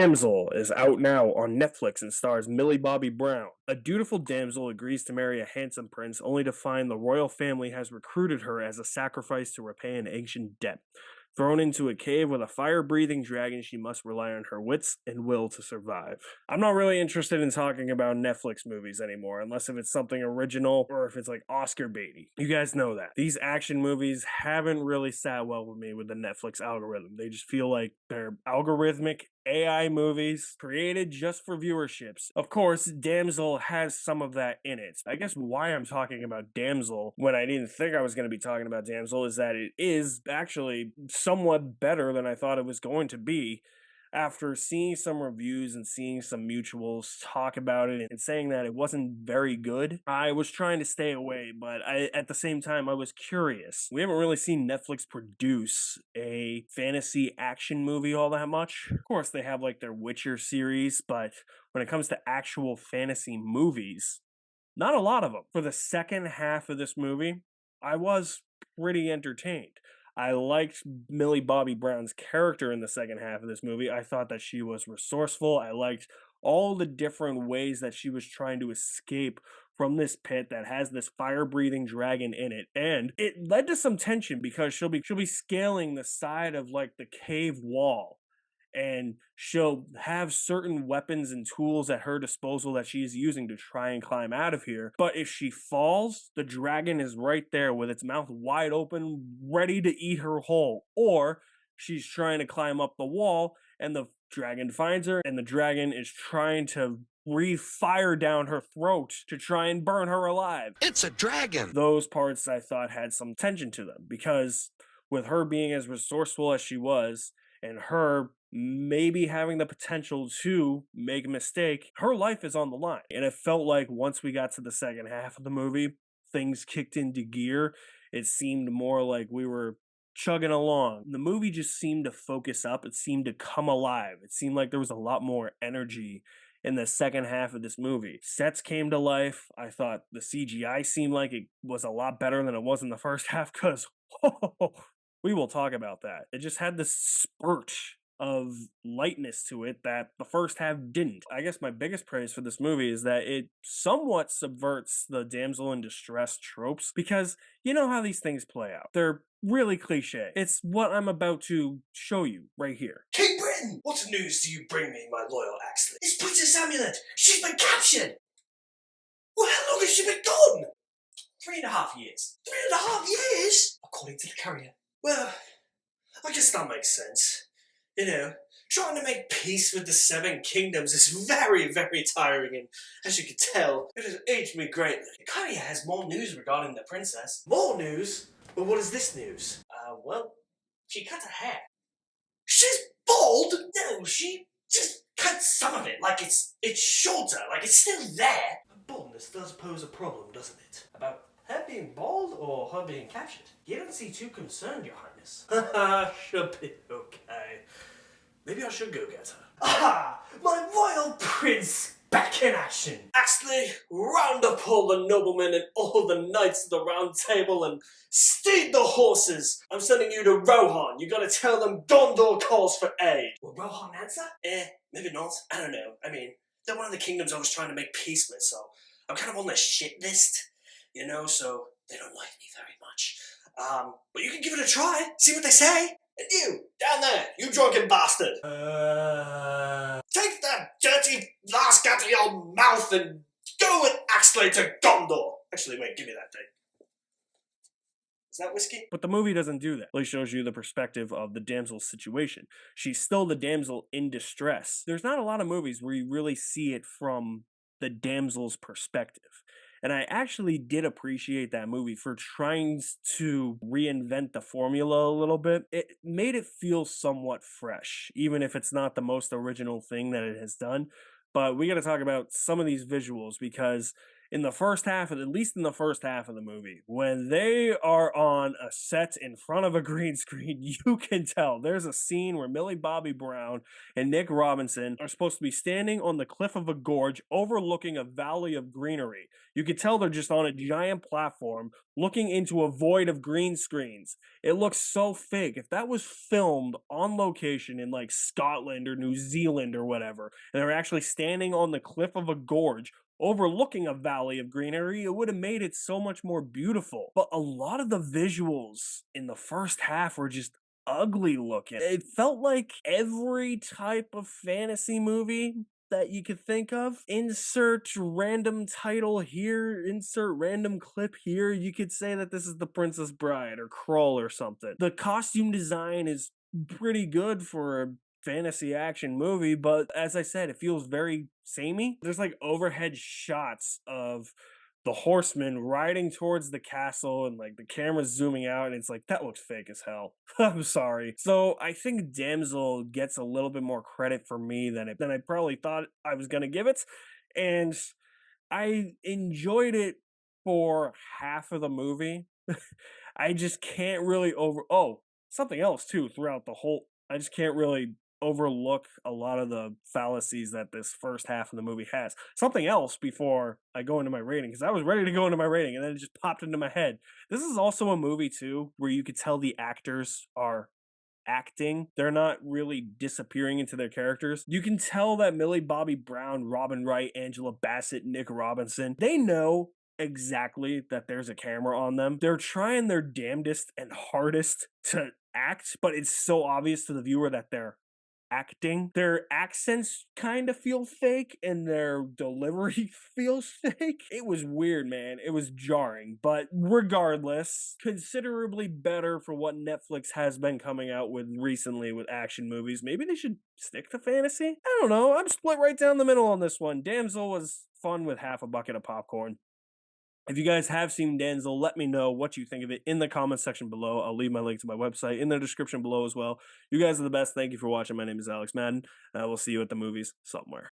Damsel is out now on Netflix and stars Millie Bobby Brown. A dutiful damsel agrees to marry a handsome prince only to find the royal family has recruited her as a sacrifice to repay an ancient debt. Thrown into a cave with a fire breathing dragon, she must rely on her wits and will to survive. I'm not really interested in talking about Netflix movies anymore, unless if it's something original or if it's like Oscar baity. You guys know that. These action movies haven't really sat well with me with the Netflix algorithm. They just feel like they're algorithmic AI movies created just for viewerships. Of course, Damsel has some of that in it. I guess why I'm talking about Damsel when I didn't think I was going to be talking about Damsel is that it is actually somewhat better than I thought it was going to be. After seeing some reviews and seeing some mutuals talk about it and saying that it wasn't very good, I was trying to stay away, but at the same time, I was curious. We haven't really seen Netflix produce a fantasy action movie all that much. Of course, they have like their Witcher series, but when it comes to actual fantasy movies, not a lot of them. For the second half of this movie, I was pretty entertained. I liked Millie Bobby Brown's character in the second half of this movie. I thought that she was resourceful. I liked all the different ways that she was trying to escape from this pit that has this fire-breathing dragon in it. And it led to some tension because she'll be scaling the side of like the cave wall, and she'll have certain weapons and tools at her disposal that she's using to try and climb out of here. But if she falls, the dragon is right there with its mouth wide open, ready to eat her whole. Or she's trying to climb up the wall, and the dragon finds her, and the dragon is trying to breathe fire down her throat to try and burn her alive. It's a dragon. Those parts I thought had some tension to them because with her being as resourceful as she was, and her maybe having the potential to make a mistake, her life is on the line. And it felt like once we got to the second half of the movie, things kicked into gear. It seemed more like we were chugging along. The movie just seemed to focus up, it seemed to come alive. It seemed like there was a lot more energy in the second half of this movie. Sets came to life. I thought the CGI seemed like it was a lot better than it was in the first half because we will talk about that. It just had this spurt of lightness to it that the first half didn't. I guess my biggest praise for this movie is that it somewhat subverts the damsel in distress tropes because you know how these things play out. They're really cliche. It's what I'm about to show you right here. King Britain, what news do you bring me, my loyal Axley? It's Princess Amulet. She's been captured. Well, how long has she been gone? 3.5 years. 3.5 years? According to the courier. Well, I guess that makes sense. You know, trying to make peace with the Seven Kingdoms is very, very tiring, and as you can tell, it has aged me greatly. The courier has more news regarding the princess. More news? Well, what is this news? Well, she cut her hair. She's bald? No, she just cut some of it, like it's shorter, like it's still there. Baldness does pose a problem, doesn't it? About her being bald or her being captured? You don't seem too concerned, Your Highness. Haha, she'll be okay. Maybe I should go get her. Aha! My royal prince back in action! Axley, round up all the noblemen and all the knights of the round table and steed the horses! I'm sending you to Rohan. You gotta tell them Gondor calls for aid. Will Rohan answer? Maybe not. I don't know. I mean, they're one of the kingdoms I was trying to make peace with, so I'm kind of on their shit list, you know, so they don't like me very much. But you can give it a try, see what they say. And you, down there, you drunken bastard! Take that dirty flask out of your mouth and go with Axley to Gondor! Actually, wait, give me that thing. Is that whiskey? But the movie doesn't do that. It really shows you the perspective of the damsel's situation. She's still the damsel in distress. There's not a lot of movies where you really see it from the damsel's perspective. And I actually did appreciate that movie for trying to reinvent the formula a little bit. It made it feel somewhat fresh, even if it's not the most original thing that it has done. But we got to talk about some of these visuals because in the first half of, at least in the first half of the movie, when they are on a set in front of a green screen, you can tell there's a scene where Millie Bobby Brown and Nick Robinson are supposed to be standing on the cliff of a gorge overlooking a valley of greenery. You could tell they're just on a giant platform looking into a void of green screens. It looks so fake. If that was filmed on location in like Scotland or New Zealand or whatever, and they're actually standing on the cliff of a gorge overlooking a valley of greenery, it would have made it so much more beautiful. But a lot of the visuals in the first half were just ugly looking. It felt like every type of fantasy movie that you could think of. Insert random title here, insert random clip here. You could say that this is The Princess Bride or Krull or something. The costume design is pretty good for a fantasy action movie, but as I said, it feels very samey. There's like overhead shots of the horsemen riding towards the castle and like the camera's zooming out and it's like that looks fake as hell. I'm sorry. So I think Damsel gets a little bit more credit for me than I probably thought I was gonna give it. And I enjoyed it for half of the movie. I just can't really something else too throughout the whole I just can't really overlook a lot of the fallacies that this first half of the movie has. Something else before I go into my rating, because I was ready to go into my rating and then it just popped into my head. This is also a movie too where you could tell the actors are acting. They're not really disappearing into their characters. You can tell that Millie Bobby Brown, Robin Wright, Angela Bassett, Nick Robinson, they know exactly that there's a camera on them. They're trying their damnedest and hardest to act, but it's so obvious to the viewer that they're acting. Their accents kind of feel fake and their delivery feels fake. It was weird, man. It was jarring, but regardless, considerably better for what Netflix has been coming out with recently with action movies. Maybe they should stick to fantasy? I don't know. I'm split right down the middle on this one. Damsel was fun with half a bucket of popcorn. If you guys have seen Damsel, let me know what you think of it in the comments section below. I'll leave my link to my website in the description below as well. You guys are the best. Thank you for watching. My name is Alex Madden. We'll see you at the movies somewhere.